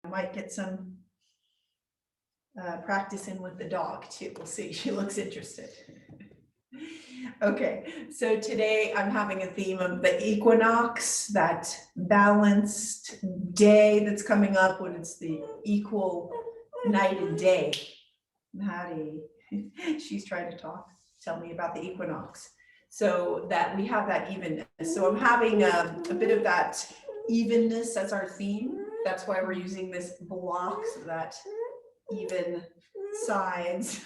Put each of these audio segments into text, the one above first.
I might get some practice in with the dog too. We'll see. She looks interested. Okay, so today I'm having a theme of the equinox, that balanced day that's coming up when it's the equal night and day. Maddie, she's trying to tell me about the equinox. So that we have that evenness. So I'm having a bit of that evenness as our theme. That's why we're using this block, so that even sides.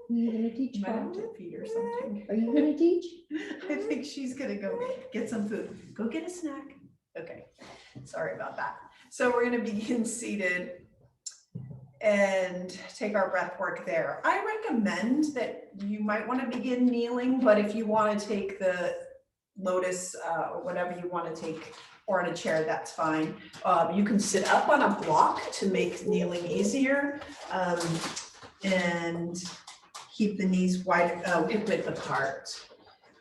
Are you going to teach? You might have to feed her something. Are you going to teach? I think she's going to go get some food. Go get a snack. Okay, sorry about that. So we're going to begin seated and take our breath work there. I recommend that you might want to begin kneeling, but if you want to take the lotus or whatever you want to take, or on a chair, that's fine. You can sit up on a block to make kneeling easier, and keep the knees wide, hip width apart.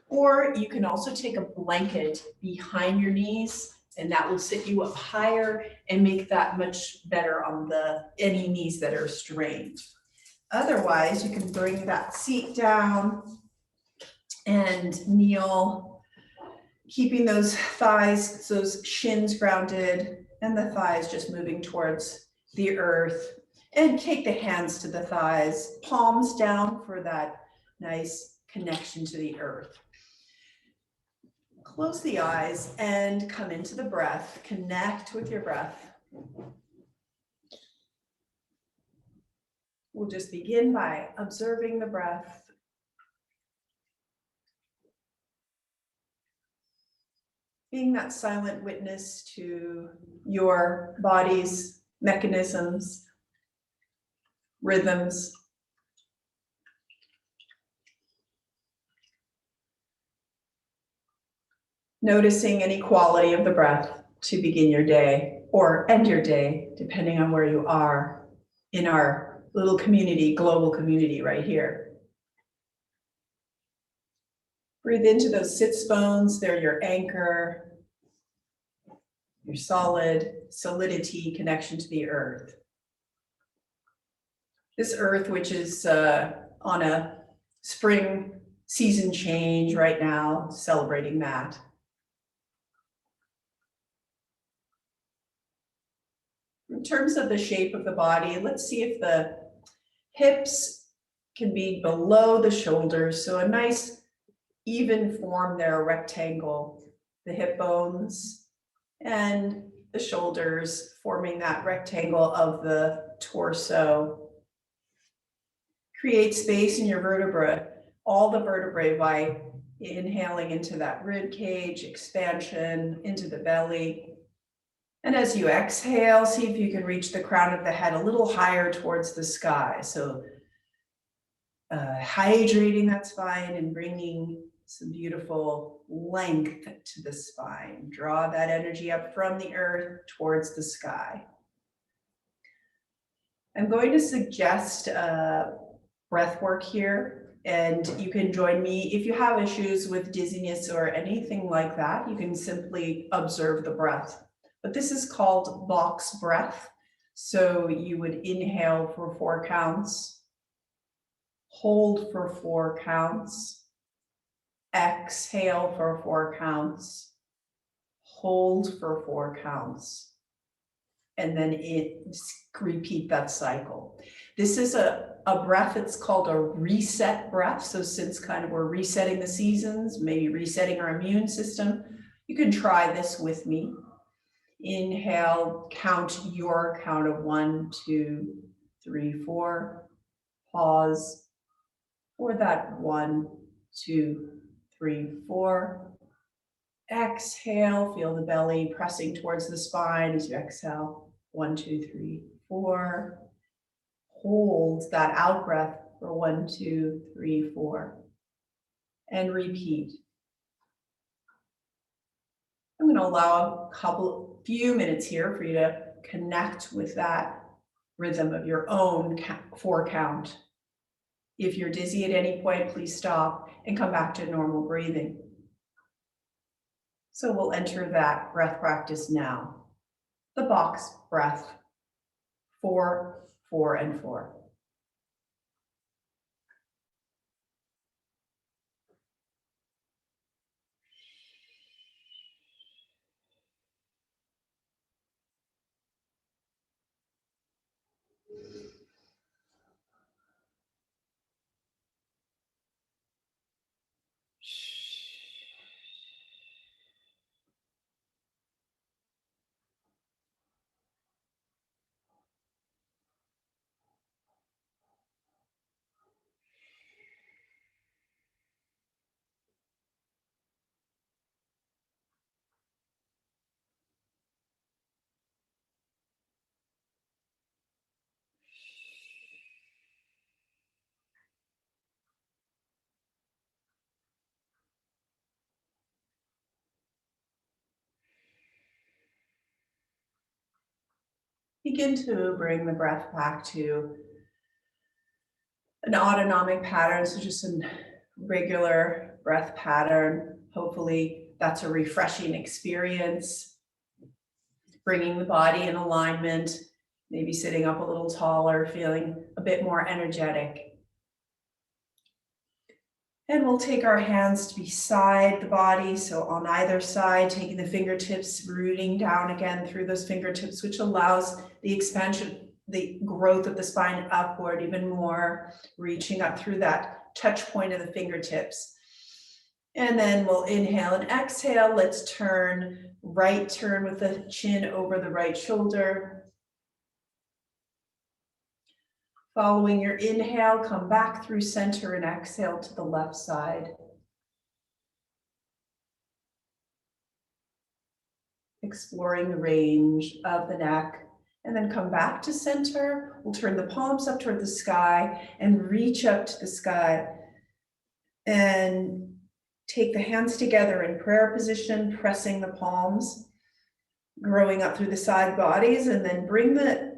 Or you can also take a blanket behind your knees, and that will sit you up higher and make that much better on any knees that are strained. Otherwise, you can bring that seat down and kneel, keeping those thighs, those shins grounded, and the thighs just moving towards the earth. And take the hands to the thighs, palms down for that nice connection to the earth. Close the eyes and come into the breath. Connect with your breath. We'll just begin by observing the breath. Being that silent witness to your body's mechanisms, rhythms. Noticing any quality of the breath to begin your day or end your day, depending on where you are in our little community, global community right here. Breathe into those sits bones. They're your anchor, your solidity, connection to the earth. This earth, which is on a spring season change right now, celebrating that. In terms of the shape of the body, let's see if the hips can be below the shoulders. So a nice even form there, a rectangle. The hip bones and the shoulders forming that rectangle of the torso. Create space in your vertebra, all the vertebrae, by inhaling into that rib cage, expansion into the belly. And as you exhale, see if you can reach the crown of the head a little higher towards the sky. So hydrating that spine and bringing some beautiful length to the spine. Draw that energy up from the earth towards the sky. I'm going to suggest breath work here, and you can join me. If you have issues with dizziness or anything like that, you can simply observe the breath. But this is called box breath. So you would inhale for 4 counts, hold for 4 counts, exhale for 4 counts, hold for 4 counts, and then repeat that cycle. This is a breath, it's called a reset breath. So since kind of we're resetting the seasons, maybe resetting our immune system, you can try this with me. Inhale, count your count of 1, 2, 3, 4. Pause for that 1, 2, 3, 4. Exhale, feel the belly pressing towards the spine as you exhale. 1, 2, 3, 4. Hold that out breath for 1, 2, 3, 4. And repeat. I'm going to allow a few minutes here for you to connect with that rhythm of your own 4 count. If you're dizzy at any point, please stop and come back to normal breathing. So we'll enter that breath practice now. the box breath. 4, 4, and 4. Begin to bring the breath back to an autonomic pattern, so just a regular breath pattern. Hopefully that's a refreshing experience. Bringing the body in alignment, maybe sitting up a little taller, feeling a bit more energetic. And we'll take our hands beside the body, so on either side, taking the fingertips, rooting down again through those fingertips, which allows the expansion, the growth of the spine upward even more, reaching up through that touch point of the fingertips. And then we'll inhale and exhale. Let's turn, right turn with the chin over the right shoulder. Following your inhale, come back through center and exhale to the left side. Exploring the range of the neck, and then come back to center. We'll turn the palms up toward the sky and reach up to the sky. And take the hands together in prayer position, pressing the palms, growing up through the side bodies, and then bring the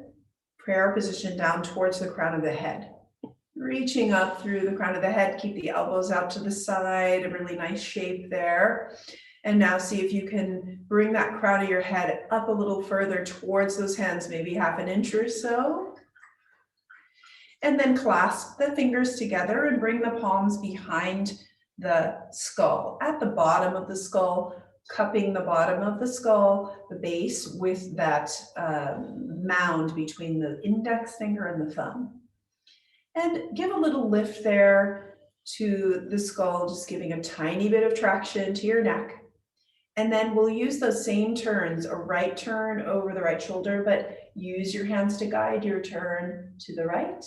prayer position down towards the crown of the head. Reaching up through the crown of the head, keep the elbows out to the side, a really nice shape there. And now see if you can bring that crown of your head up a little further towards those hands, maybe half an inch or so. And then clasp the fingers together and bring the palms behind the skull, at the bottom of the skull, cupping the bottom of the skull, the base, with that mound between the index finger and the thumb. And give a little lift there to the skull, just giving a tiny bit of traction to your neck. And then we'll use those same turns, a right turn over the right shoulder, but use your hands to guide your turn to the right.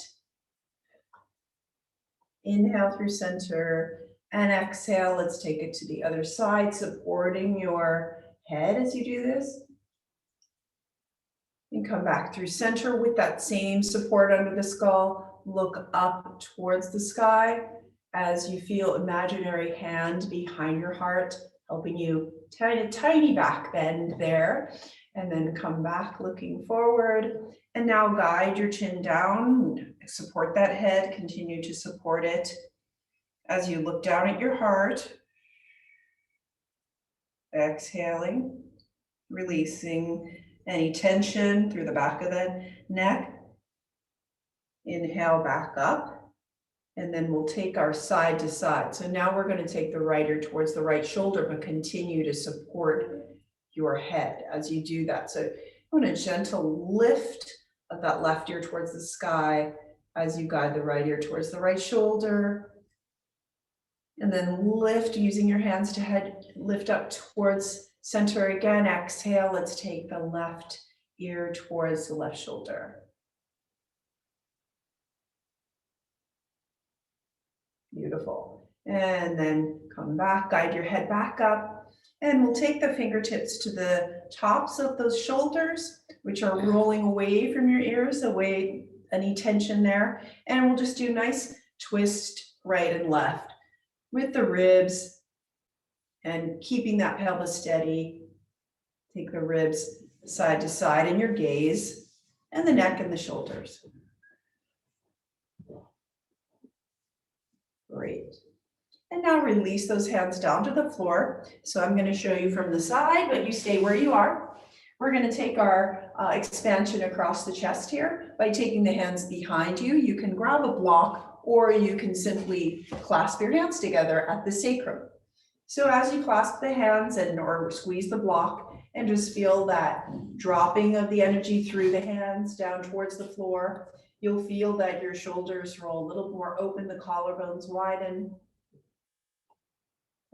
Inhale through center and exhale. Let's take it to the other side, supporting your head as you do this. And come back through center with that same support under the skull. Look up towards the sky as you feel imaginary hand behind your heart, helping you tiny back bend there. And then come back looking forward. And now guide your chin down, support that head, continue to support it as you look down at your heart. Exhaling, releasing any tension through the back of the neck. Inhale back up, and then we'll take our side to side. So now we're going to take the right ear towards the right shoulder, but continue to support your head as you do that. So you want a gentle lift of that left ear towards the sky as you guide the right ear towards the right shoulder. And then lift using your hands to head, lift up towards center again. Exhale, let's take the left ear towards the left shoulder. Beautiful. And then come back, guide your head back up. And we'll take the fingertips to the tops of those shoulders, which are rolling away from your ears, away any tension there. And we'll just do a nice twist right and left with the ribs and keeping that pelvis steady. Take the ribs side to side in your gaze and the neck and the shoulders. Great. And now release those hands down to the floor. So I'm going to show you from the side, but you stay where you are. We're going to take our expansion across the chest here by taking the hands behind you. You can grab a block or you can simply clasp your hands together at the sacrum. So as you clasp the hands or squeeze the block and just feel that dropping of the energy through the hands down towards the floor, you'll feel that your shoulders roll a little more open, the collarbones widen.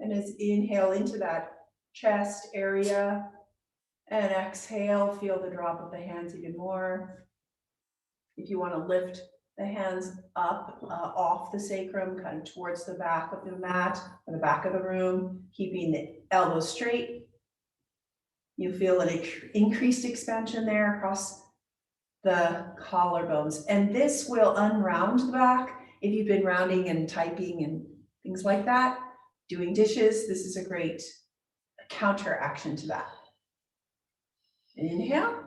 And as inhale into that chest area and exhale, feel the drop of the hands even more. If you want to lift the hands up off the sacrum, kind of towards the back of the mat or the back of the room, keeping the elbows straight. You feel an increased expansion there across the collarbones. And this will unround the back. If you've been rounding and typing and things like that, doing dishes, this is a great counteraction to that. Inhale,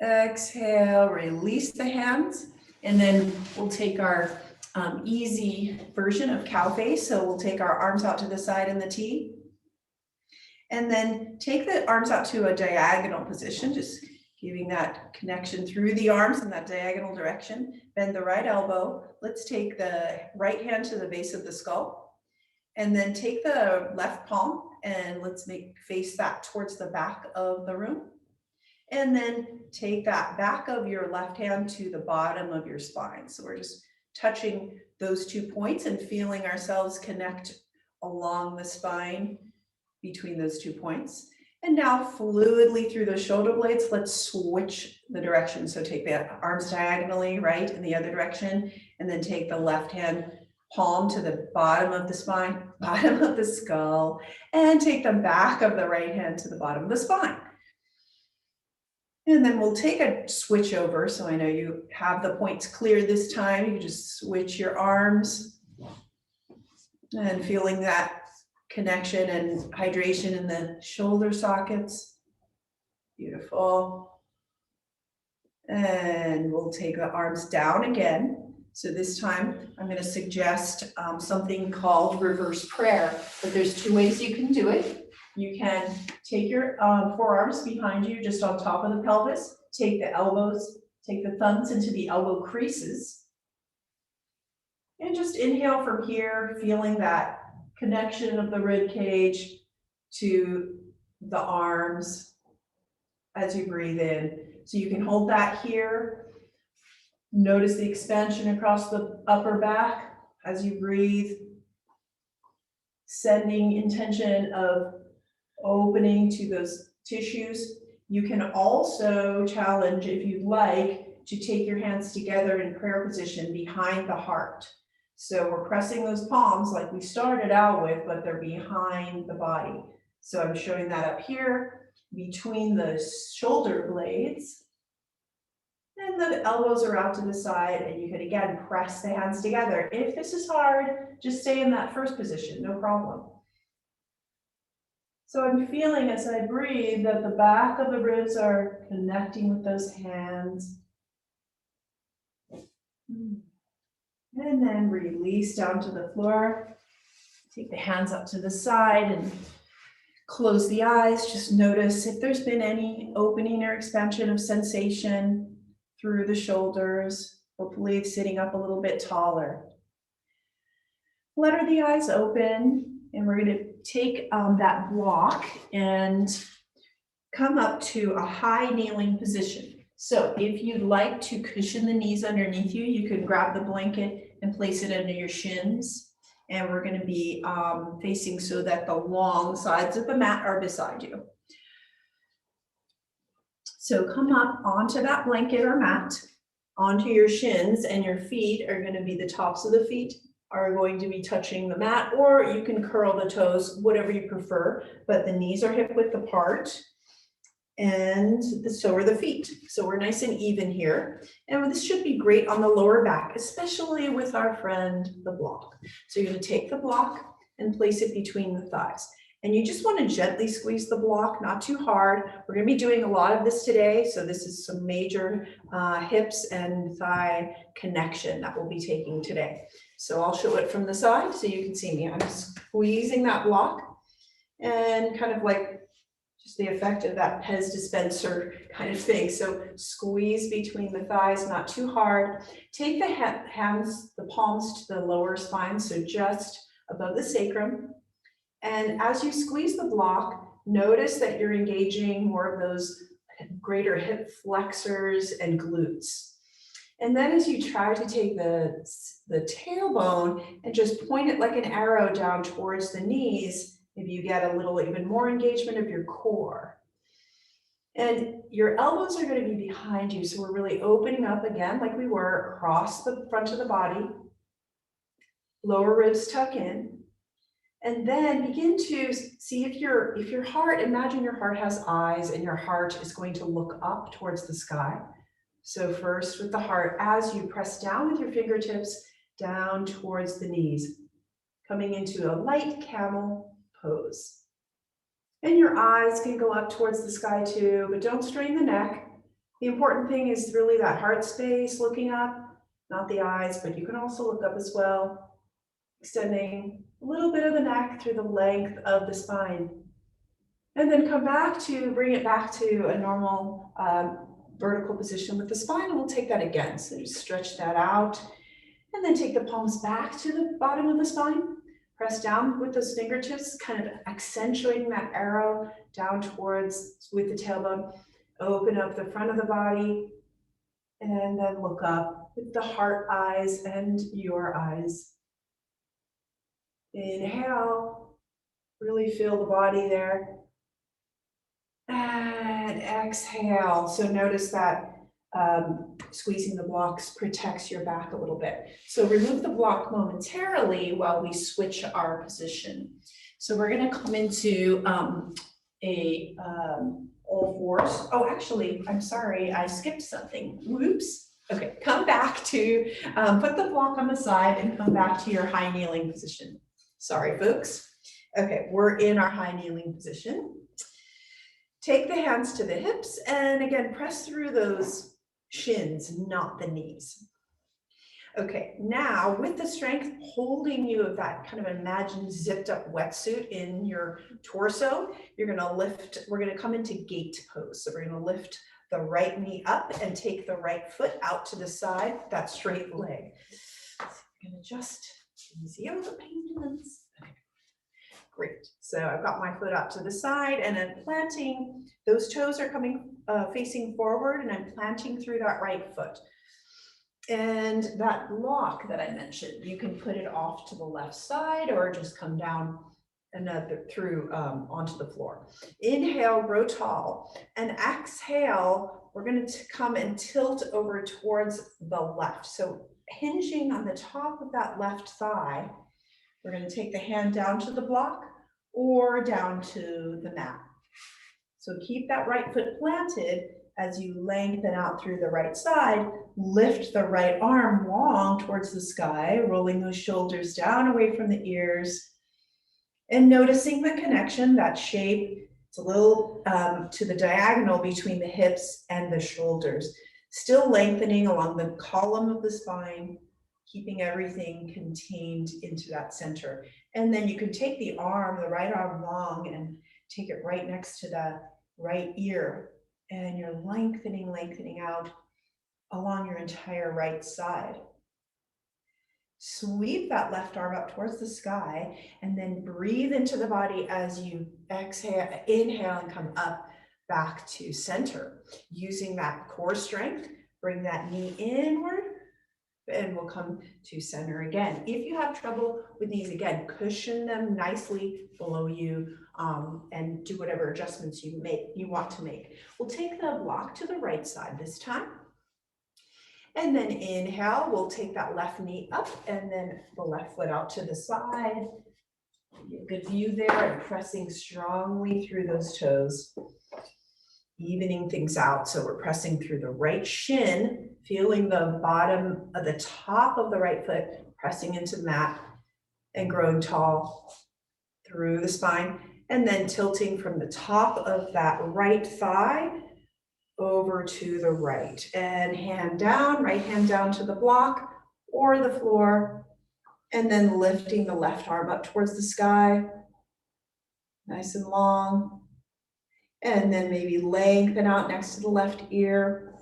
exhale, release the hands, and then we'll take our easy version of cow face. So we'll take our arms out to the side in the T, and then take the arms out to a diagonal position, just giving that connection through the arms in that diagonal direction. Bend the right elbow. Let's take the right hand to the base of the skull, and then take the left palm and let's face that towards the back of the room. And then take that back of your left hand to the bottom of your spine. So we're just touching those 2 points and feeling ourselves connect along the spine between those 2 points. And now fluidly through those shoulder blades, let's switch the direction. So take the arms diagonally, right, in the other direction, and then take the left hand palm to the bottom of the spine, bottom of the skull, and take the back of the right hand to the bottom of the spine. And then we'll take a switch over. So I know you have the points clear this time. You just switch your arms and feeling that connection and hydration in the shoulder sockets. Beautiful. And we'll take the arms down again. So this time I'm going to suggest something called reverse prayer, but there's 2 ways you can do it. You can take your forearms behind you, just on top of the pelvis, take the elbows, take the thumbs into the elbow creases, and just inhale from here, feeling that connection of the rib cage to the arms as you breathe in. So you can hold that here. Notice the expansion across the upper back as you breathe, sending intention of opening to those tissues. You can also challenge, if you'd like, to take your hands together in prayer position behind the heart. So we're pressing those palms like we started out with, but they're behind the body. So I'm showing that up here between the shoulder blades. And the elbows are out to the side, and you can again press the hands together. If this is hard, just stay in that first position, no problem. So I'm feeling as I breathe that the back of the ribs are connecting with those hands. And then release down to the floor. Take the hands up to the side and close the eyes. Just notice if there's been any opening or expansion of sensation through the shoulders. Hopefully it's sitting up a little bit taller. Flutter the eyes open, and we're going to take that block and come up to a high kneeling position. So if you'd like to cushion the knees underneath you, you can grab the blanket and place it under your shins. And we're going to be facing so that the long sides of the mat are beside you. So come up onto that blanket or mat, onto your shins, and your feet are going to be the tops of the feet are going to be touching the mat, or you can curl the toes, whatever you prefer, but the knees are hip width apart, and so are the feet. So we're nice and even here. And this should be great on the lower back, especially with our friend, the block. So you're going to take the block and place it between the thighs. And you just want to gently squeeze the block, not too hard. We're going to be doing a lot of this today. So this is some major hips and thigh connection that we'll be taking today. So I'll show it from the side so you can see me. I'm squeezing that block and kind of like just the effect of that Pez dispenser kind of thing. So squeeze between the thighs, not too hard. Take the hands, the palms to the lower spine, so just above the sacrum. And as you squeeze the block, notice that you're engaging more of those greater hip flexors and glutes. And then as you try to take the tailbone and just point it like an arrow down towards the knees, maybe you get a little even more engagement of your core. And your elbows are going to be behind you, so we're really opening up again like we were across the front of the body. Lower ribs tuck in. And then begin to see if your heart, imagine your heart has eyes and your heart is going to look up towards the sky. So first with the heart, as you press down with your fingertips down towards the knees, coming into a light camel pose. And your eyes can go up towards the sky too, but don't strain the neck. The important thing is really that heart space looking up, not the eyes, but you can also look up as well, extending a little bit of the neck through the length of the spine. And then come back to, bring it back to a normal vertical position with the spine, and we'll take that again. So just stretch that out, and then take the palms back to the bottom of the spine. Press down with those fingertips, kind of accentuating that arrow down towards, with the tailbone. Open up the front of the body, and then look up with the heart eyes and your eyes. Inhale, really feel the body there. And exhale. So notice that squeezing the blocks protects your back a little bit. So remove the block momentarily while we switch our position. So we're going to come into all fours. Oh, actually, I'm sorry, I skipped something. Whoops. Okay, come back to, put the block on the side and come back to your high kneeling position. Sorry, folks. Okay, we're in our high kneeling position. Take the hands to the hips and again, press through those shins, not the knees. Okay, now with the strength holding you of that kind of imagined zipped up wetsuit in your torso, you're gonna lift, we're gonna come into gate pose. So we're gonna lift the right knee up and take the right foot out to the side, that straight leg. I'm gonna just zero the pendulums. Okay. Great. So I've got my foot up to the side and I'm planting, those toes are coming, facing forward, and I'm planting through that right foot. And that block that I mentioned, you can put it off to the left side or just come down another through onto the floor. Inhale, grow tall, and exhale, we're going to come and tilt over towards the left. So hinging on the top of that left thigh, we're going to take the hand down to the block or down to the mat. So keep that right foot planted as you lengthen out through the right side. Lift the right arm long towards the sky, rolling those shoulders down away from the ears. And noticing the connection, that shape, it's a little to the diagonal between the hips and the shoulders. Still lengthening along the column of the spine, keeping everything contained into that center. And then you can take the arm, the right arm long, and take it right next to the right ear. And you're lengthening out along your entire right side. Sweep that left arm up towards the sky, and then breathe into the body as you exhale, inhale, and come up back to center. Using that core strength, bring that knee inward, and we'll come to center again. If you have trouble with knees, again, cushion them nicely below you, and do whatever adjustments you want to make. We'll take the block to the right side this time. And then inhale, we'll take that left knee up and then the left foot out to the side. Get a good view there, and pressing strongly through those toes. Evening things out. So we're pressing through the right shin, feeling the bottom of the top of the right foot, pressing into the mat and growing tall through the spine, and then tilting from the top of that right thigh over to the right, and hand down, right hand down to the block or the floor, and then lifting the left arm up towards the sky, nice and long. And then maybe lengthen out next to the left ear.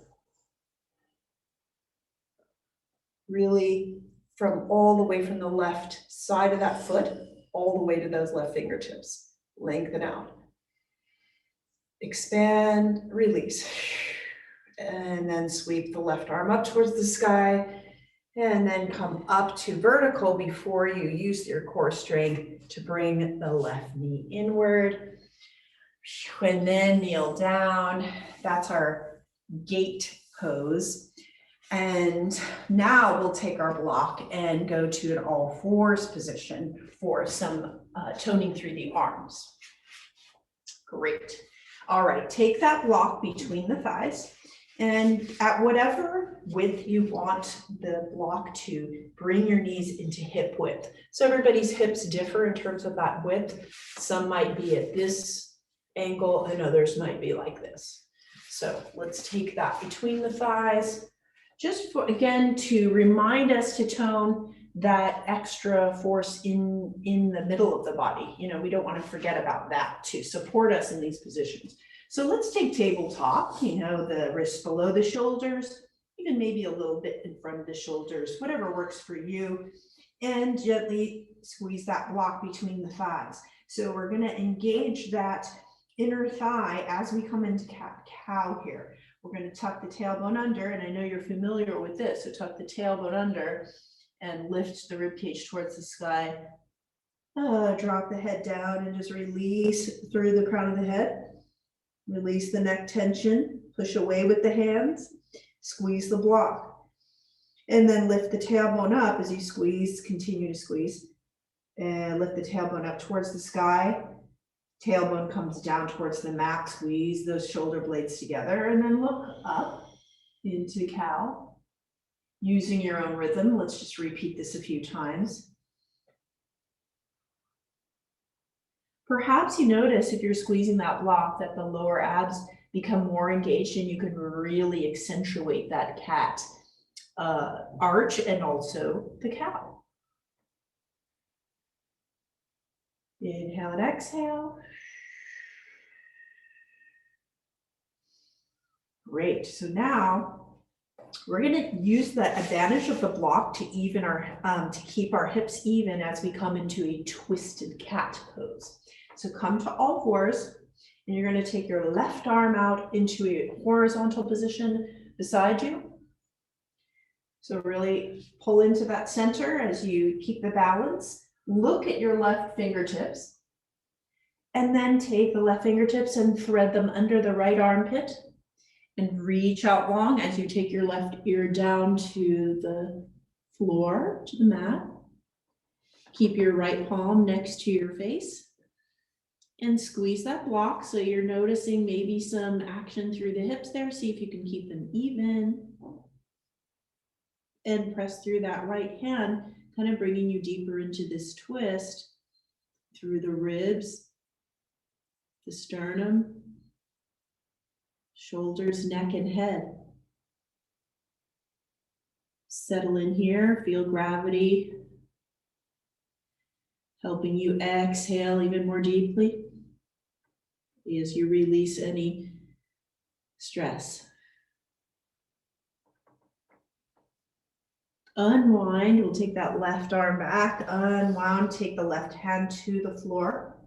Really from all the way from the left side of that foot, all the way to those left fingertips. Lengthen out. Expand, release. And then sweep the left arm up towards the sky. And then come up to vertical before you use your core strength to bring the left knee inward. And then kneel down. That's our gate pose. And now we'll take our block and go to an all fours position for some toning through the arms. Great. All right, take that block between the thighs. And at whatever width you want the block to, bring your knees into hip width. So everybody's hips differ in terms of that width. Some might be at this angle and others might be like this. So let's take that between the thighs. Just for, again, to remind us to tone that extra force in the middle of the body. You know, we don't want to forget about that to support us in these positions. So let's take tabletop, you know, the wrists below the shoulders, even maybe a little bit in front of the shoulders, whatever works for you, and gently squeeze that block between the thighs. So we're going to engage that inner thigh as we come into cow here. We're going to tuck the tailbone under, and I know you're familiar with this, so tuck the tailbone under and lift the ribcage towards the sky. Drop the head down and just release through the crown of the head. Release the neck tension, push away with the hands, squeeze the block. And then lift the tailbone up as you squeeze, continue to squeeze. And lift the tailbone up towards the sky. Tailbone comes down towards the mat, squeeze those shoulder blades together, and then look up into cow. Using your own rhythm, let's just repeat this a few times. Perhaps you notice if you're squeezing that block that the lower abs become more engaged and you can really accentuate that cat arch and also the cow. Inhale and exhale. Great, so now we're gonna use the advantage of the block to even our, to keep our hips even as we come into a twisted cat pose. So come to all fours, and you're going to take your left arm out into a horizontal position beside you. So really pull into that center as you keep the balance. Look at your left fingertips, and then take the left fingertips and thread them under the right armpit, and reach out long as you take your left ear down to the floor, to the mat. Keep your right palm next to your face. And squeeze that block so you're noticing maybe some action through the hips there. See if you can keep them even. And press through that right hand, kind of bringing you deeper into this twist through the ribs, the sternum, shoulders, neck, and head. Settle in here, feel gravity helping you exhale even more deeply as you release any stress. Unwind, we'll take that left arm back, unwound, take the left hand to the floor.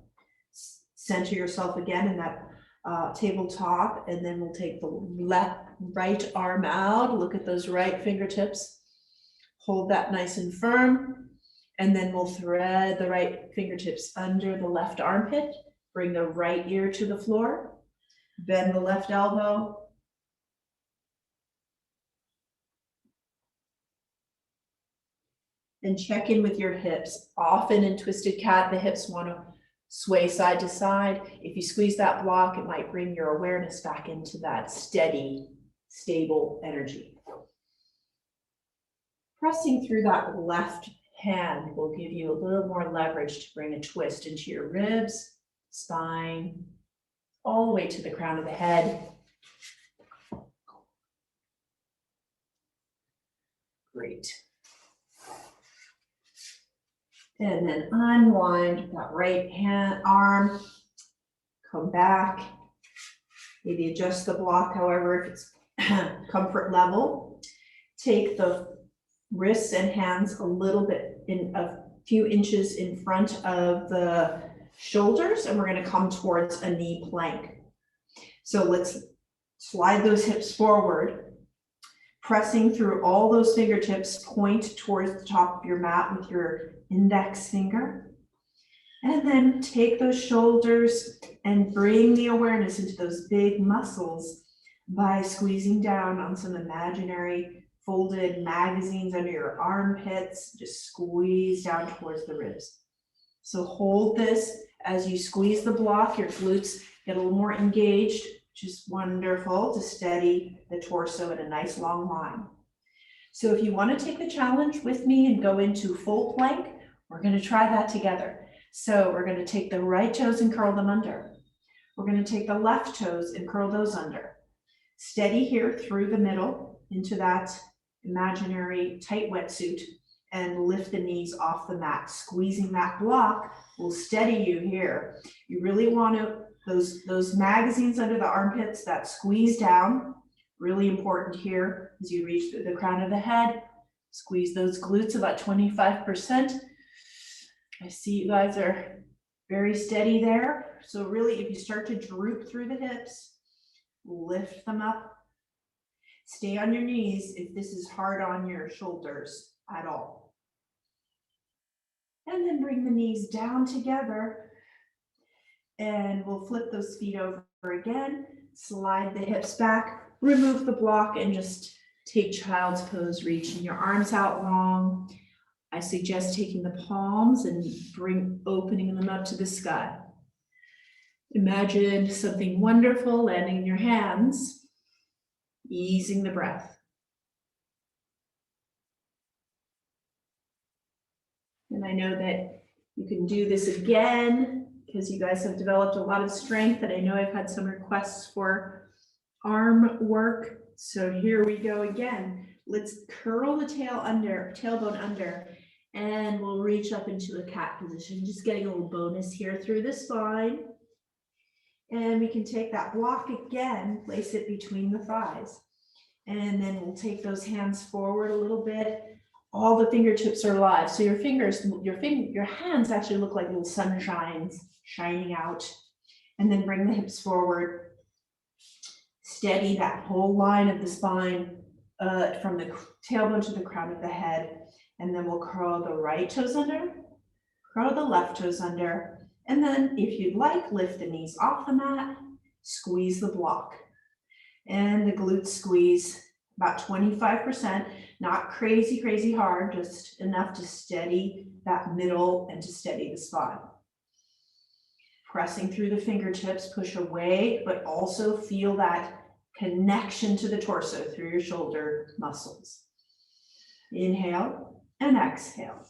Center yourself again in that tabletop, and then we'll take the right arm out, look at those right fingertips. Hold that nice and firm, and then we'll thread the right fingertips under the left armpit, bring the right ear to the floor, bend the left elbow, and check in with your hips. Often in twisted cat, the hips want to sway side to side. If you squeeze that block, it might bring your awareness back into that steady, stable energy. Pressing through that left hand will give you a little more leverage to bring a twist into your ribs, spine, all the way to the crown of the head. Great. And then unwind that right hand arm, come back, Maybe adjust the block, however, if it's comfort level. Take the wrists and hands a little bit in a few inches in front of the shoulders, and we're going to come towards a knee plank. So let's slide those hips forward, pressing through all those fingertips, point towards the top of your mat with your index finger. And then take those shoulders and bring the awareness into those big muscles by squeezing down on some imaginary folded magazines under your armpits. Just squeeze down towards the ribs. So hold this as you squeeze the block, your glutes get a little more engaged, which is wonderful to steady the torso in a nice long line. So if you want to take the challenge with me and go into full plank, we're going to try that together. So we're going to take the right toes and curl them under. We're going to take the left toes and curl those under. Steady here through the middle into that imaginary tight wetsuit and lift the knees off the mat. Squeezing that block will steady you here. You really want to, those magazines under the armpits, that squeeze down, really important here as you reach the crown of the head. Squeeze those glutes about 25%. I see you guys are very steady there. So really, if you start to droop through the hips, lift them up. Stay on your knees if this is hard on your shoulders at all. And then bring the knees down together. And we'll flip those feet over again. Slide the hips back, remove the block, and just take child's pose, reaching your arms out long. I suggest taking the palms and opening them up to the sky. Imagine something wonderful landing in your hands, easing the breath. And I know that you can do this again because you guys have developed a lot of strength, and I know I've had some requests for arm work. So here we go again. Let's curl the tailbone under, and we'll reach up into a cat position, just getting a little bonus here through the spine. And we can take that block again, place it between the thighs. And then we'll take those hands forward a little bit. All the fingertips are live. So your hands actually look like little sunshines shining out. And then bring the hips forward. Steady that whole line of the spine from the tailbone to the crown of the head. And then we'll curl the right toes under, curl the left toes under. And then if you'd like, lift the knees off the mat, squeeze the block. And the glutes squeeze about 25%, not crazy, crazy hard, just enough to steady that middle and to steady the spine. Pressing through the fingertips, push away, but also feel that connection to the torso through your shoulder muscles. Inhale and exhale.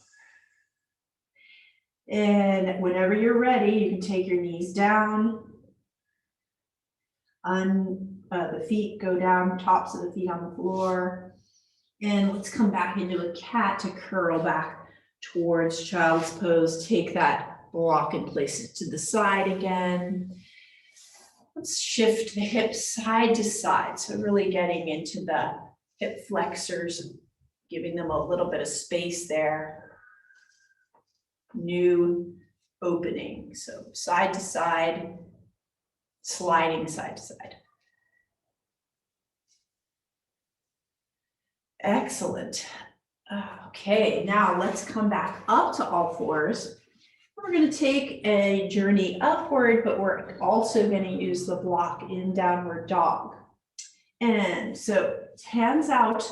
And whenever you're ready, you can take your knees down. The feet go down, tops of the feet on the floor. And let's come back into a cat to curl back towards child's pose. Take that block and place it to the side again. Let's shift the hips side to side. So really getting into the hip flexors, giving them a little bit of space there. New opening. So side to side, sliding side to side. Excellent. Okay, now let's come back up to all fours. We're going to take a journey upward, but we're also going to use the block in downward dog. And so hands out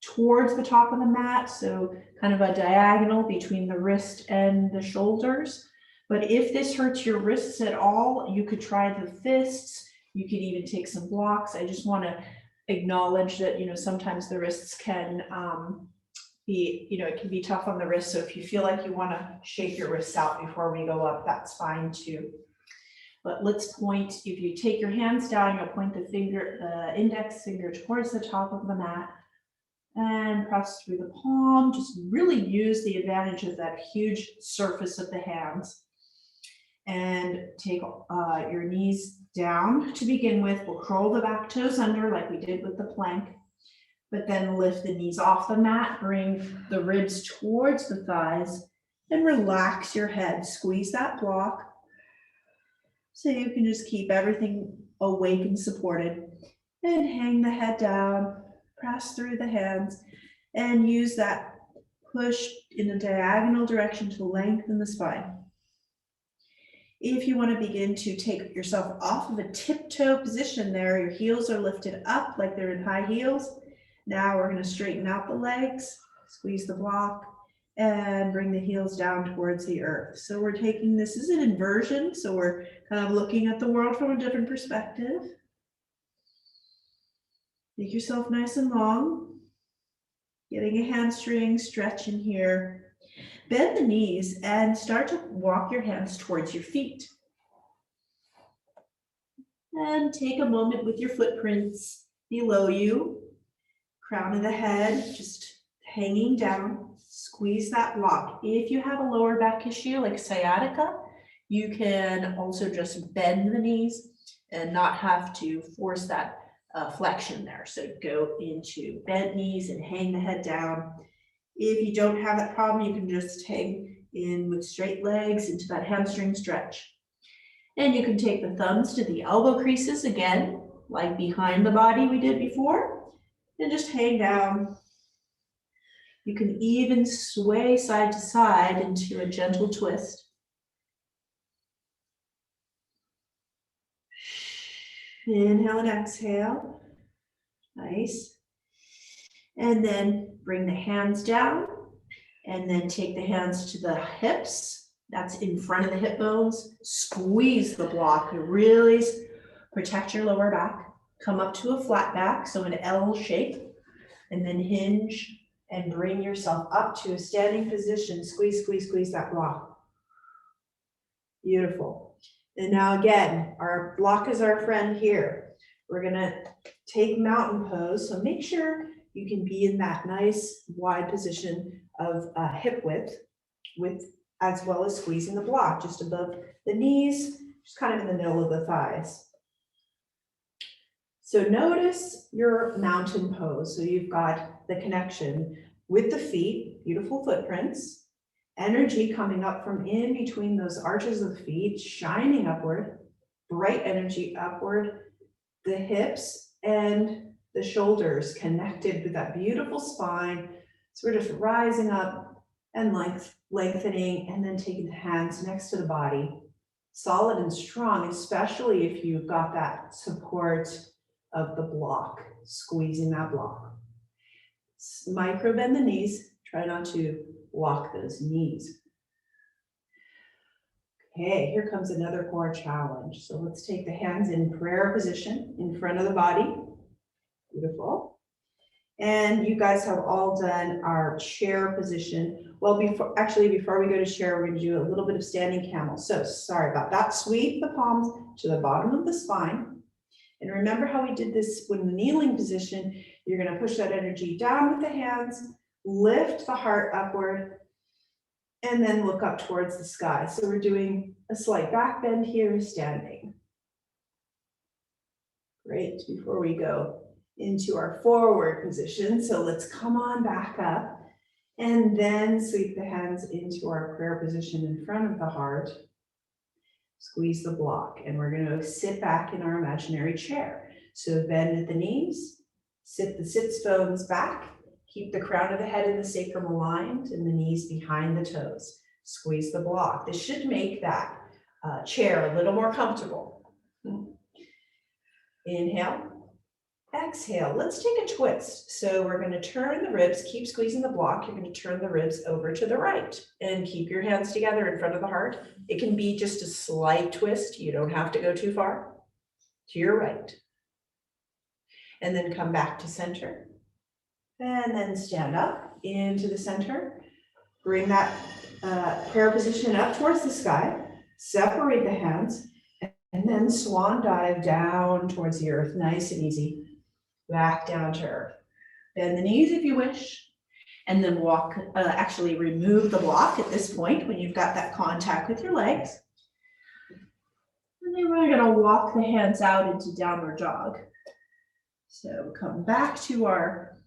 towards the top of the mat, so kind of a diagonal between the wrist and the shoulders. But if this hurts your wrists at all, you could try the fists. You could even take some blocks. I just want to acknowledge that, sometimes the wrists can it can be tough on the wrist. So if you feel like you want to shake your wrists out before we go up, that's fine too. But let's point, if you take your hands down, you'll point the index finger towards the top of the mat and press through the palm. Just really use the advantage of that huge surface of the hands. And take your knees down to begin with. We'll curl the back toes under like we did with the plank, but then lift the knees off the mat, bring the ribs towards the thighs, and relax your head. Squeeze that block so you can just keep everything awake and supported. And hang the head down, press through the hands, and use that push in a diagonal direction to lengthen the spine. If you want to begin to take yourself off of a tiptoe position there, your heels are lifted up like they're in high heels. Now we're going to straighten out the legs, squeeze the block, and bring the heels down towards the earth. So we're taking this as an inversion, so we're kind of looking at the world from a different perspective. Make yourself nice and long, getting a hamstring stretch in here. Bend the knees and start to walk your hands towards your feet. And take a moment with your footprints below you, crown of the head, just hanging down. Squeeze that block. If you have a lower back issue like sciatica, you can also just bend the knees and not have to force that flexion there. So go into bent knees and hang the head down. If you don't have that problem, you can just hang in with straight legs into that hamstring stretch. And you can take the thumbs to the elbow creases again, like behind the body we did before, and just hang down. You can even sway side to side into a gentle twist. Inhale and exhale. Nice. And then bring the hands down and then take the hands to the hips. That's in front of the hip bones. Squeeze the block. Really protect your lower back. Come up to a flat back, so an L shape, and then hinge and bring yourself up to a standing position. Squeeze, squeeze, squeeze that block. Beautiful. And now again, our block is our friend here. We're gonna take mountain pose, so make sure you can be in that nice wide position of hip width, as well as squeezing the block just above the knees, just kind of in the middle of the thighs. So notice your mountain pose. So you've got the connection with the feet, beautiful footprints, energy coming up from in between those arches of the feet, shining upward, bright energy upward, the hips and the shoulders connected with that beautiful spine. So we're just rising up and lengthening, and then taking the hands next to the body, solid and strong, especially if you've got that support of the block, squeezing that block. Micro bend the knees, try not to walk those knees. Okay, here comes another core challenge. So let's take the hands in prayer position in front of the body. Beautiful. And you guys have all done our chair position. Well, before we go to chair, we're going to do a little bit of standing camel. So sorry about that. Sweep the palms to the bottom of the spine. And remember how we did this when the kneeling position. You're going to push that energy down with the hands, lift the heart upward, and then look up towards the sky. So we're doing a slight back bend here, standing. Great. Before we go into our forward position, so let's come on back up and then sweep the hands into our prayer position in front of the heart. Squeeze the block, and we're going to sit back in our imaginary chair. So bend at the knees, sit the sits bones back, keep the crown of the head and the sacrum aligned and the knees behind the toes. Squeeze the block. This should make that chair a little more comfortable. Inhale. Exhale, let's take a twist. So we're going to turn the ribs, keep squeezing the block. You're going to turn the ribs over to the right and keep your hands together in front of the heart. It can be just a slight twist. You don't have to go too far. To your right. And then come back to center. And then stand up into the center. Bring that prayer position up towards the sky. Separate the hands. And then swan dive down towards the earth. Nice and easy. Back down to earth. Bend the knees if you wish, and then walk, actually remove the block at this point when you've got that contact with your legs. And then we're gonna walk the hands out into downward dog. So come back to our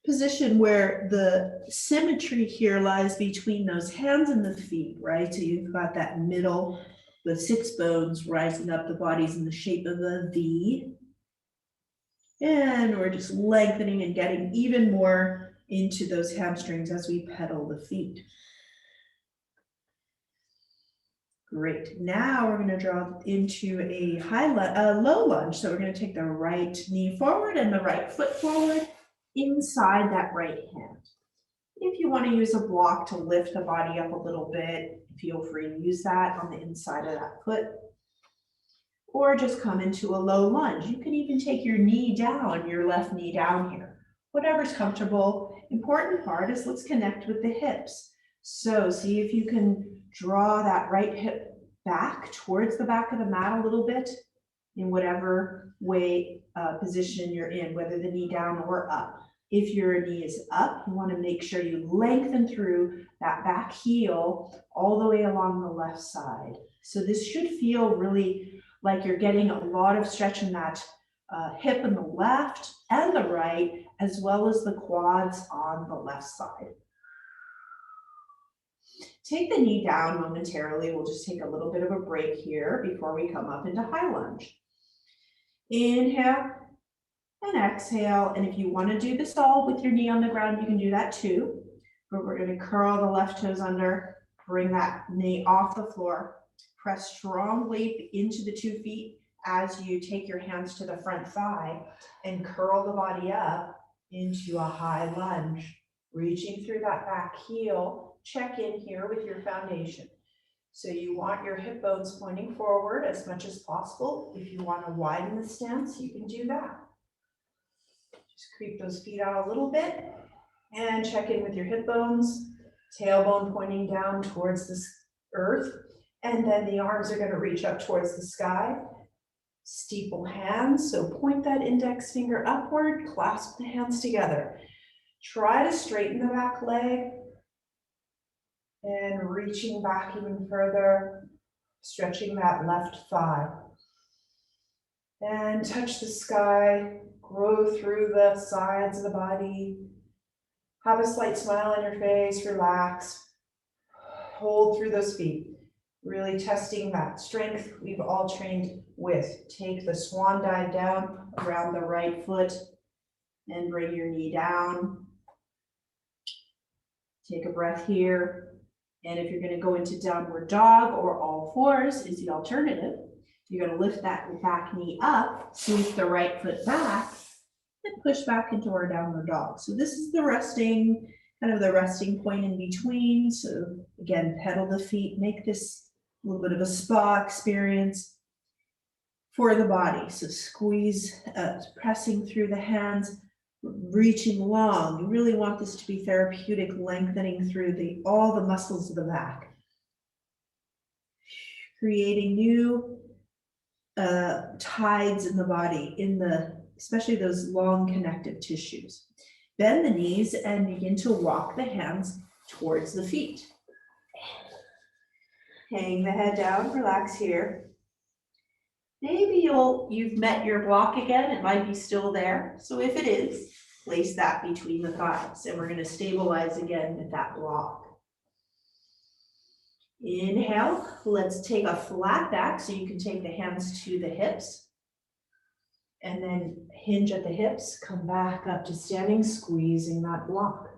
position where the symmetry here lies between those hands and the feet, right? So you've got that middle, the sits bones rising up, the body's in the shape of a V. And we're just lengthening and getting even more into those hamstrings as we pedal the feet. Great. Now we're going to drop into a low lunge. So we're going to take the right knee forward and the right foot forward inside that right hand. If you want to use a block to lift the body up a little bit, feel free to use that on the inside of that foot. Or just come into a low lunge. You can even take your knee down, your left knee down here. Whatever's comfortable. Important part is let's connect with the hips. So see if you can draw that right hip back towards the back of the mat a little bit in whatever way position you're in, whether the knee down or up. If your knee is up, you want to make sure you lengthen through that back heel all the way along the left side. So this should feel really like you're getting a lot of stretch in that hip in the left and the right, as well as the quads on the left side. Take the knee down momentarily. We'll just take a little bit of a break here before we come up into high lunge. Inhale and exhale. And if you want to do this all with your knee on the ground, you can do that too. But we're going to curl the left toes under, bring that knee off the floor. Press strongly into the 2 feet as you take your hands to the front thigh and curl the body up into a high lunge. Reaching through that back heel, check in here with your foundation. So you want your hip bones pointing forward as much as possible. If you want to widen the stance, you can do that. Just creep those feet out a little bit and check in with your hip bones, tailbone pointing down towards the earth. And then the arms are going to reach up towards the sky. Steeple hands, so point that index finger upward, clasp the hands together. Try to straighten the back leg and reaching back even further, stretching that left thigh. And touch the sky, grow through the sides of the body. Have a slight smile on your face, relax. Hold through those feet. Really testing that strength we've all trained with. Take the swan dive down around the right foot and bring your knee down. Take a breath here. And if you're going to go into downward dog or all fours is the alternative. You're going to lift that back knee up, sweep the right foot back, and push back into our downward dog. So this is the resting, kind of the resting point in between. So again, pedal the feet, make this a little bit of a spa experience for the body. So squeeze, pressing through the hands, reaching long. You really want this to be therapeutic, lengthening through all the muscles of the back. Creating new tides in the body, especially those long connective tissues. Bend the knees and begin to walk the hands towards the feet. Hang the head down, relax here. Maybe you've met your block again, it might be still there. So if it is, place that between the thighs and we're going to stabilize again with that block. Inhale, let's take a flat back so you can take the hands to the hips. And then hinge at the hips, come back up to standing, squeezing that block.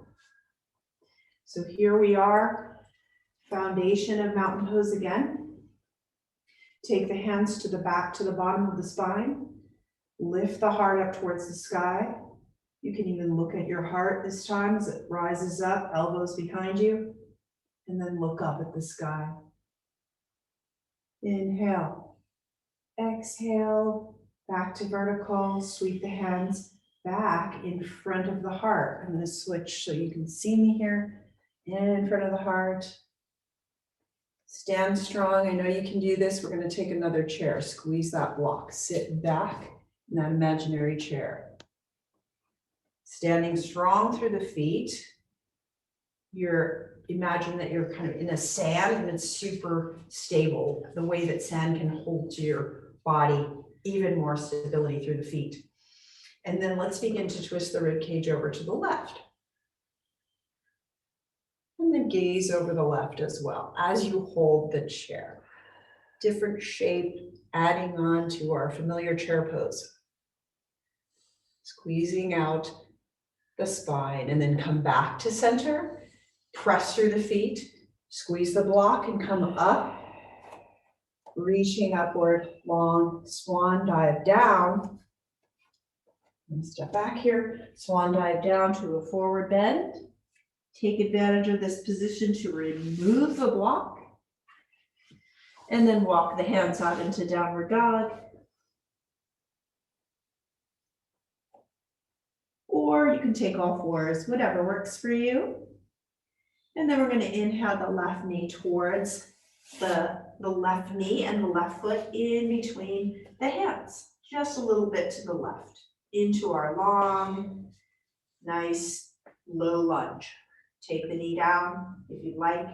So here we are. Foundation of mountain pose again. Take the hands to the back, to the bottom of the spine. Lift the heart up towards the sky. You can even look at your heart this time as it rises up, elbows behind you, and then look up at the sky. Inhale. Exhale, back to vertical. Sweep the hands back in front of the heart. I'm going to switch so you can see me here. In front of the heart. Stand strong. I know you can do this. We're going to take another chair. Squeeze that block. Sit back in that imaginary chair. Standing strong through the feet. imagine that you're kind of in a sand and it's super stable, the way that sand can hold to your body, even more stability through the feet. And then let's begin to twist the rib cage over to the left. And then gaze over the left as well as you hold the chair. Different shape, adding on to our familiar chair pose. Squeezing out the spine and then come back to center. Press through the feet, squeeze the block and come up. Reaching upward, long swan dive down. And step back here, swan dive down to a forward bend. Take advantage of this position to remove the block. And then walk the hands out into downward dog. Or you can take all fours, whatever works for you. And then we're going to inhale the left knee towards the left knee and the left foot in between the hands. Just a little bit to the left. Into our long, nice, low lunge. Take the knee down if you'd like.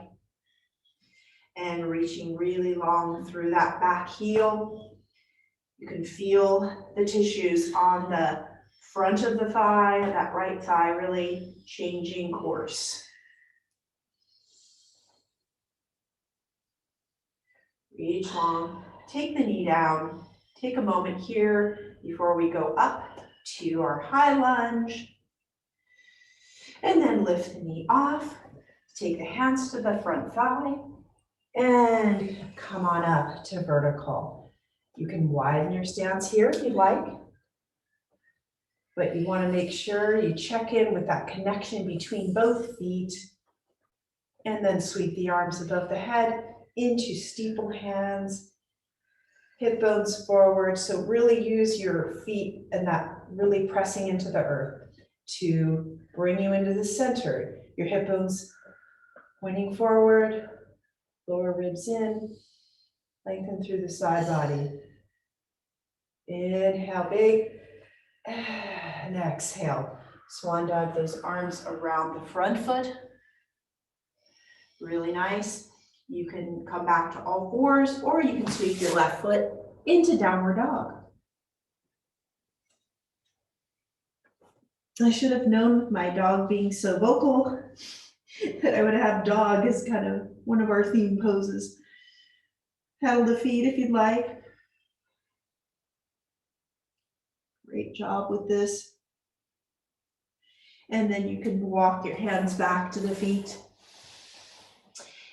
And reaching really long through that back heel. You can feel the tissues on the front of the thigh, that right thigh really changing course. Reach long, take the knee down, take a moment here before we go up to our high lunge. And then lift the knee off, take the hands to the front thigh, and come on up to vertical. You can widen your stance here if you'd like, but you want to make sure you check in with that connection between both feet, and then sweep the arms above the head into steeple hands, hip bones forward. So really use your feet and that really pressing into the earth to bring you into the center. Your hip bones pointing forward, lower ribs in, lengthen through the side body. Inhale big, and exhale. Swan dive those arms around the front foot. Really nice. You can come back to all fours, or you can sweep your left foot into downward dog. I should have known with my dog being so vocal that I would have dog as kind of one of our theme poses. Paddle the feet if you'd like. Great job with this. And then you can walk your hands back to the feet.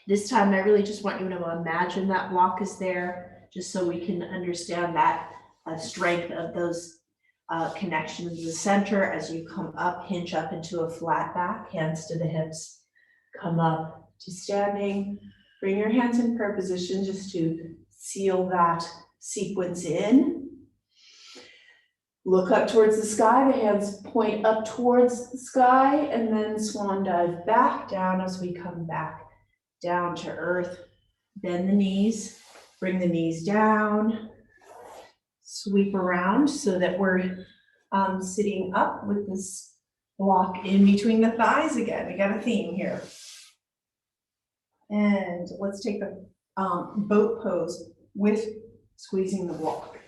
This time, I really just want you to imagine that block is there, just so we can understand that strength of those connections in the center. As you come up, hinge up into a flat back, hands to the hips, come up to standing. Bring your hands in prayer position just to seal that sequence in. Look up towards the sky, the hands point up towards the sky, and then swan dive back down as we come back down to earth. Bend the knees, bring the knees down, sweep around so that we're sitting up with this block in between the thighs again. We got a theme here. And let's take the boat pose with squeezing the block.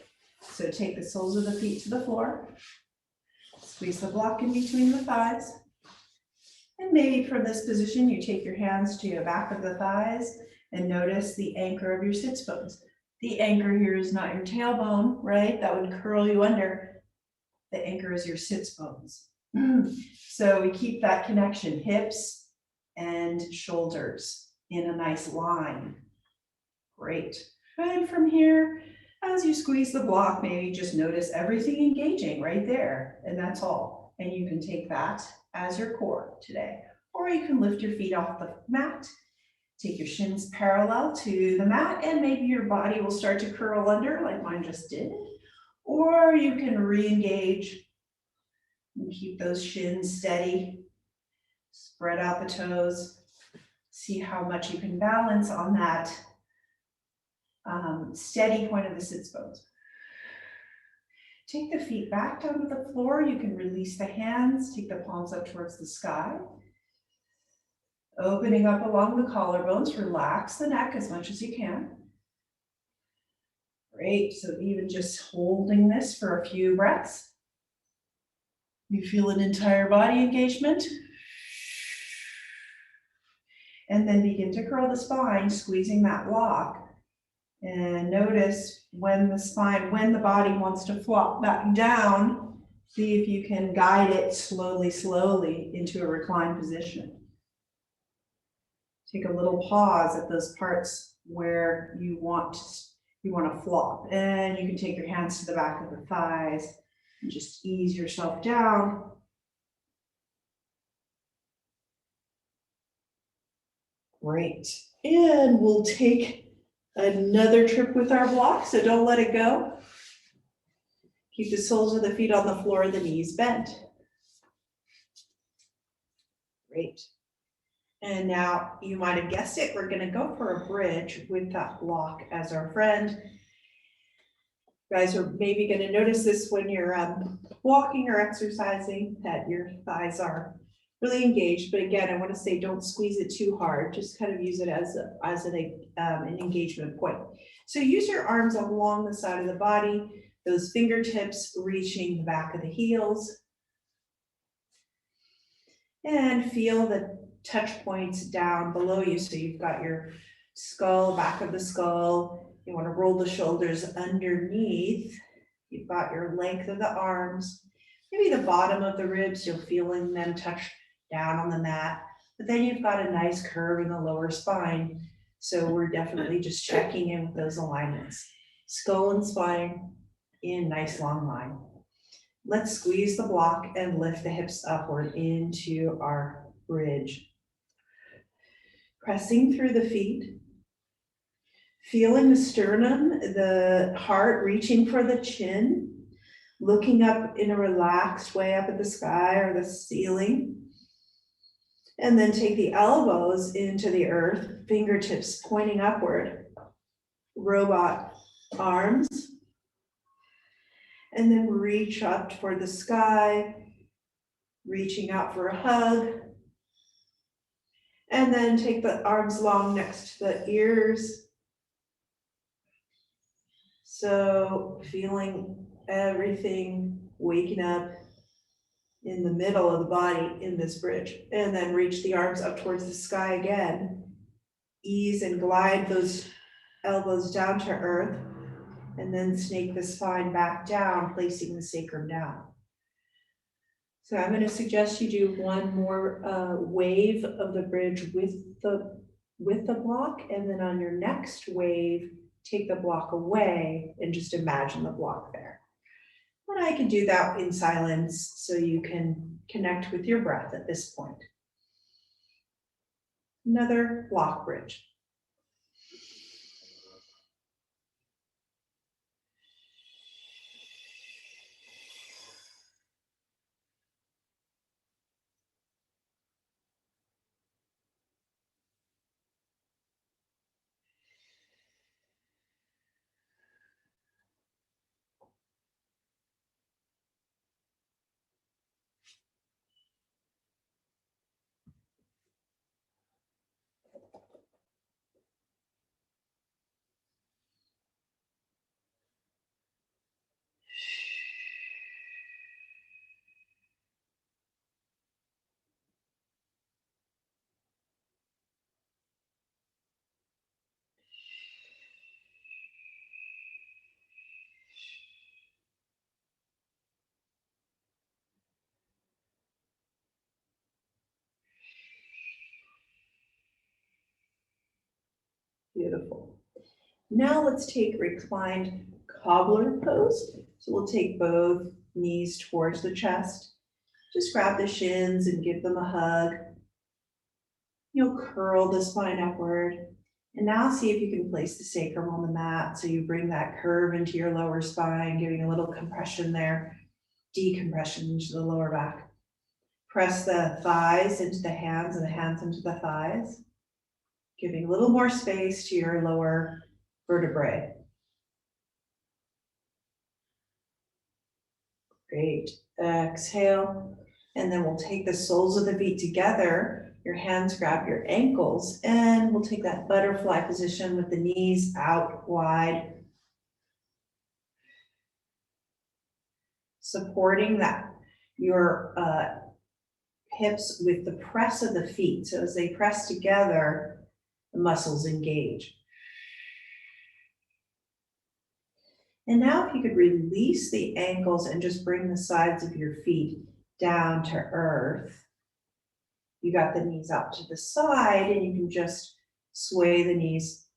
So take the soles of the feet to the floor, squeeze the block in between the thighs. And maybe from this position, you take your hands to your back of the thighs and notice the anchor of your sits bones. The anchor here is not your tailbone, right? That would curl you under. The anchor is your sits bones. So we keep that connection, hips and shoulders in a nice line. Great. And from here, as you squeeze the block, maybe just notice everything engaging right there, and that's all. And you can take that as your core today. Or you can lift your feet off the mat, take your shins parallel to the mat, and maybe your body will start to curl under like mine just did. Or you can re-engage and keep those shins steady. Spread out the toes. See how much you can balance on that steady point of the sits bones. Take the feet back down to the floor. You can release the hands, take the palms up towards the sky. Opening up along the collarbones, relax the neck as much as you can. Great, so even just holding this for a few breaths. You feel an entire body engagement. And then begin to curl the spine, squeezing that block. And notice when the body wants to flop back down, see if you can guide it slowly into a reclined position. Take a little pause at those parts where you want to flop. And you can take your hands to the back of the thighs and just ease yourself down. Great. And we'll take another trip with our block, so don't let it go. Keep the soles of the feet on the floor, the knees bent. Great. And now you might have guessed it, we're going to go for a bridge with that block as our friend. You guys are maybe going to notice this when you're walking or exercising, that your thighs are really engaged. But again, I want to say don't squeeze it too hard. Just kind of use it as an engagement point. So use your arms along the side of the body, those fingertips reaching the back of the heels. And feel the touch points down below you. So you've got your skull, back of the skull. You want to roll the shoulders underneath. You've got your length of the arms. Maybe the bottom of the ribs, you'll feeling them touch down on the mat. But then you've got a nice curve in the lower spine. So we're definitely just checking in with those alignments. Skull and spine in nice long line. Let's squeeze the block and lift the hips upward into our bridge. Pressing through the feet. Feeling the sternum, the heart reaching for the chin. Looking up in a relaxed way up at the sky or the ceiling. And then take the elbows into the earth, fingertips pointing upward. Robot arms. And then reach up toward the sky, reaching out for a hug. And then take the arms long next to the ears. So feeling everything waking up in the middle of the body in this bridge. And then reach the arms up towards the sky again. Ease and glide those elbows down to earth. And then snake the spine back down, placing the sacrum down. So I'm going to suggest you do one more wave of the bridge with the block, and then on your next wave, take the block away and just imagine the block there. And I can do that in silence so you can connect with your breath at this point. Another block bridge. Beautiful. Now let's take reclined cobbler pose. So we'll take both knees towards the chest. Just grab the shins and give them a hug. You'll curl the spine upward. And now see if you can place the sacrum on the mat. So you bring that curve into your lower spine, giving a little compression there, decompression into the lower back. Press the thighs into the hands and the hands into the thighs, giving a little more space to your lower vertebrae. Great. Exhale. And then we'll take the soles of the feet together, your hands grab your ankles, and we'll take that butterfly position with the knees out wide. Supporting that, your hips with the press of the feet. So as they press together, the muscles engage. And now if you could release the ankles and just bring the sides of your feet down to earth. You got the knees out to the side, and you can just sway the knees,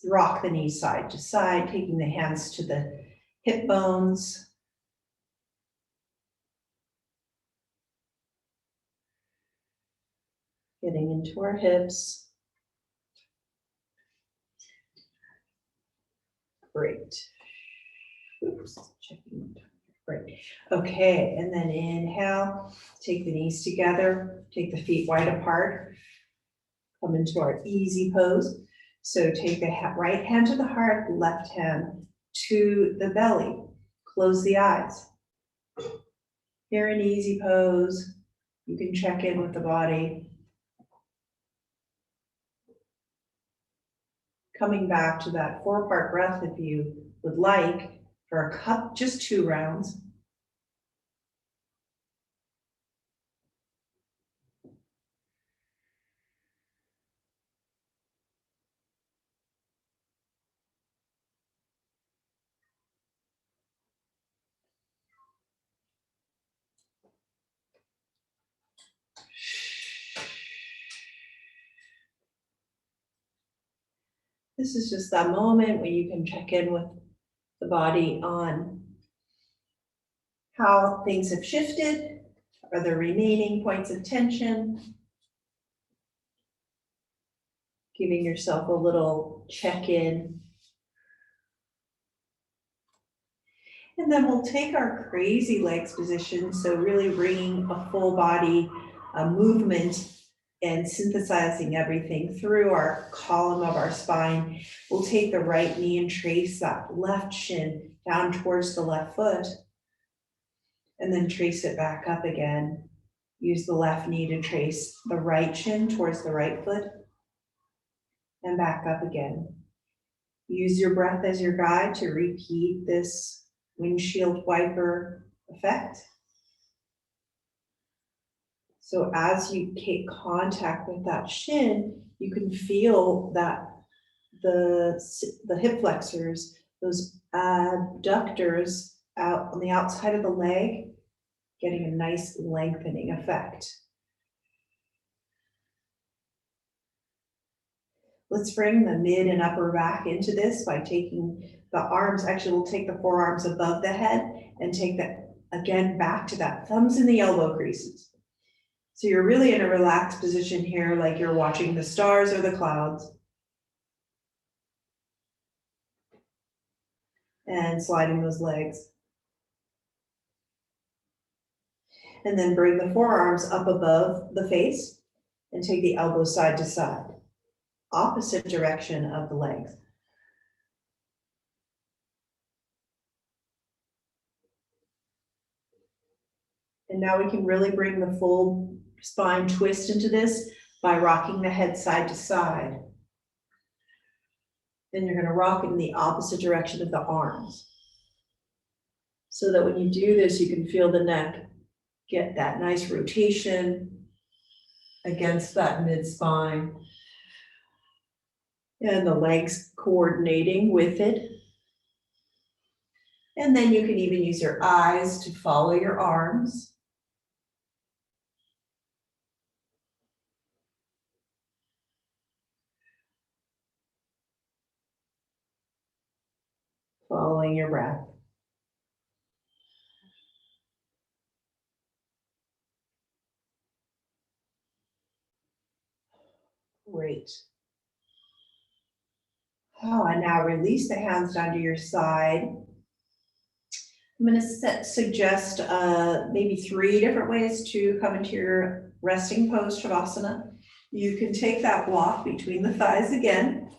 rock the knees side to side, taking the hands to the hip bones. Getting into our hips. Great. Oops, checking. Great. Okay, and then inhale, take the knees together, take the feet wide apart, come into our easy pose. So take the right hand to the heart, left hand to the belly. Close the eyes. Here in easy pose, you can check in with the body. Coming back to that 4-part breath if you would like, for a cup, just 2 rounds. This is just that moment when you can check in with the body on how things have shifted. Are there remaining points of tension? Giving yourself a little check-in. And then we'll take our crazy legs position, so really bringing a full body movement and synthesizing everything through our column of our spine. We'll take the right knee and trace that left shin down towards the left foot, and then trace it back up again. Use the left knee to trace the right shin towards the right foot, and back up again. Use your breath as your guide to repeat this windshield wiper effect. So as you take contact with that shin, you can feel that the hip flexors, those abductors out on the outside of the leg, getting a nice lengthening effect. Let's bring the mid and upper back into this by taking the arms, actually we'll take the forearms above the head and take that again back to that thumbs in the elbow creases. So you're really in a relaxed position here, like you're watching the stars or the clouds. And sliding those legs. And then bring the forearms up above the face and take the elbows side to side. Opposite direction of the legs. And now we can really bring the full spine twist into this by rocking the head side to side. Then you're going to rock in the opposite direction of the arms. So that when you do this, you can feel the neck get that nice rotation against that mid spine. And the legs coordinating with it. And then you can even use your eyes to follow your arms. Following your breath. Great. Oh, and now release the hands down to your side. I'm going to suggest maybe 3 different ways to come into your resting pose, Shavasana. You can take that block between the thighs again.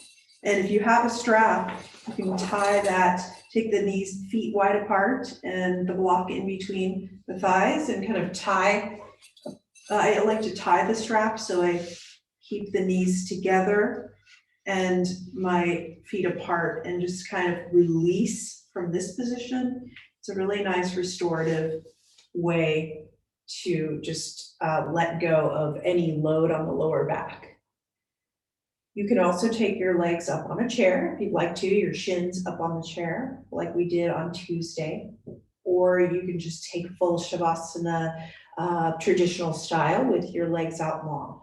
And if you have a strap, you can tie that, take the knees, feet wide apart and the block in between the thighs and kind of tie I like to tie the strap, so I keep the knees together and my feet apart and just kind of release from this position. It's a really nice restorative way to just let go of any load on the lower back. You can also take your legs up on a chair if you'd like to, your shins up on the chair, like we did on Tuesday. Or you can just take full Shavasana, traditional style with your legs out long.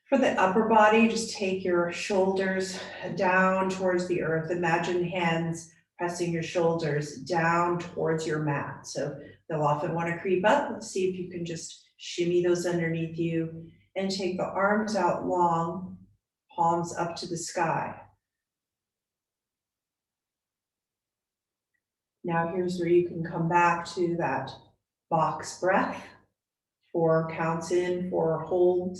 For the upper body, just take your shoulders down towards the earth. Imagine hands pressing your shoulders down towards your mat. So they'll often want to creep up. Let's see if you can just shimmy those underneath you and take the arms out long, palms up to the sky. Now here's where you can come back to that box breath. 4 counts in, 4 hold,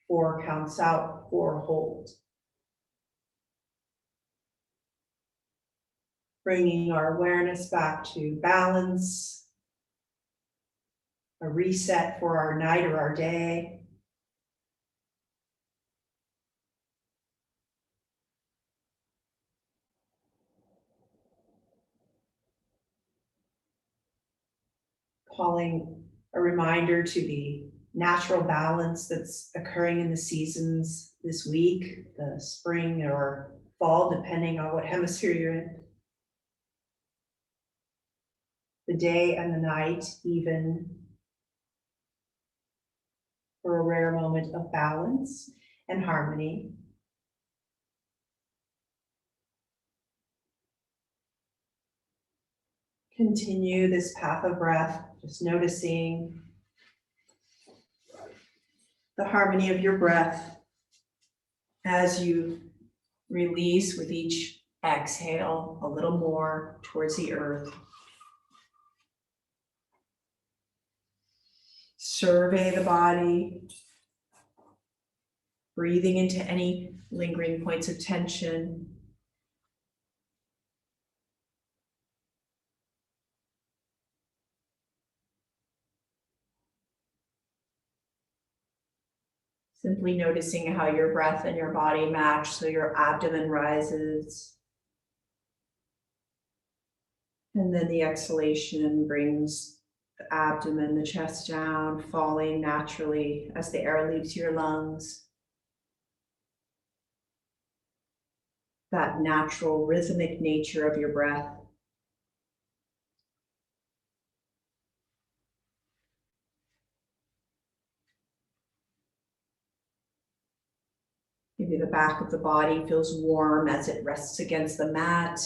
4 counts out, 4 hold. Bringing our awareness back to balance, a reset for our night or our day. Calling a reminder to the natural balance that's occurring in the seasons this week, the spring or fall, depending on what hemisphere you're in. The day and the night, even, for a rare moment of balance and harmony. Continue this path of breath, just noticing the harmony of your breath as you release with each exhale a little more towards the earth. Survey the body, breathing into any lingering points of tension. Simply noticing how your breath and your body match, so your abdomen rises. And then the exhalation brings the abdomen, the chest down, falling naturally as the air leaves your lungs. That natural rhythmic nature of your breath. Maybe the back of the body feels warm as it rests against the mat.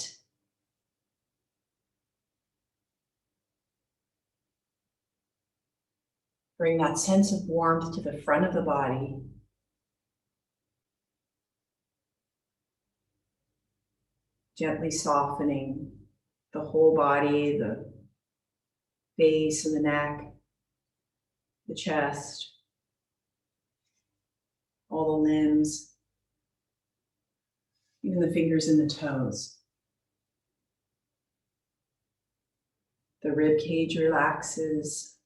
Bring that sense of warmth to the front of the body. Gently softening the whole body, the face and the neck, the chest, all the limbs, even the fingers and the toes. The rib cage relaxes,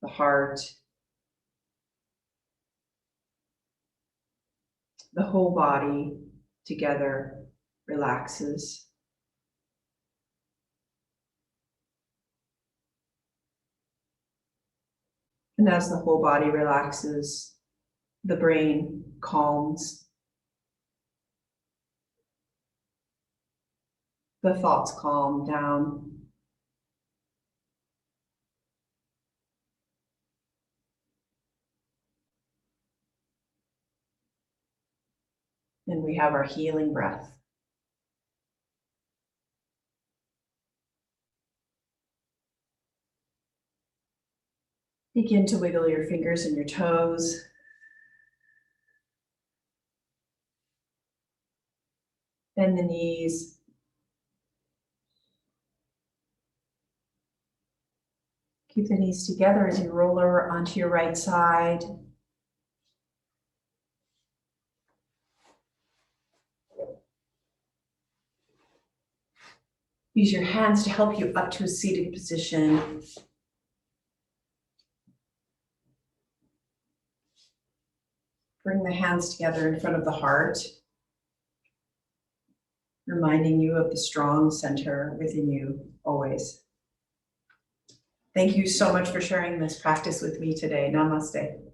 the heart, the whole body together relaxes. And as the whole body relaxes, the brain calms. The thoughts calm down. And we have our healing breath. Begin to wiggle your fingers and your toes. Bend the knees. Keep the knees together as you roll over onto your right side. Use your hands to help you up to a seated position. Bring the hands together in front of the heart, reminding you of the strong center within you always. Thank you so much for sharing this practice with me today. Namaste.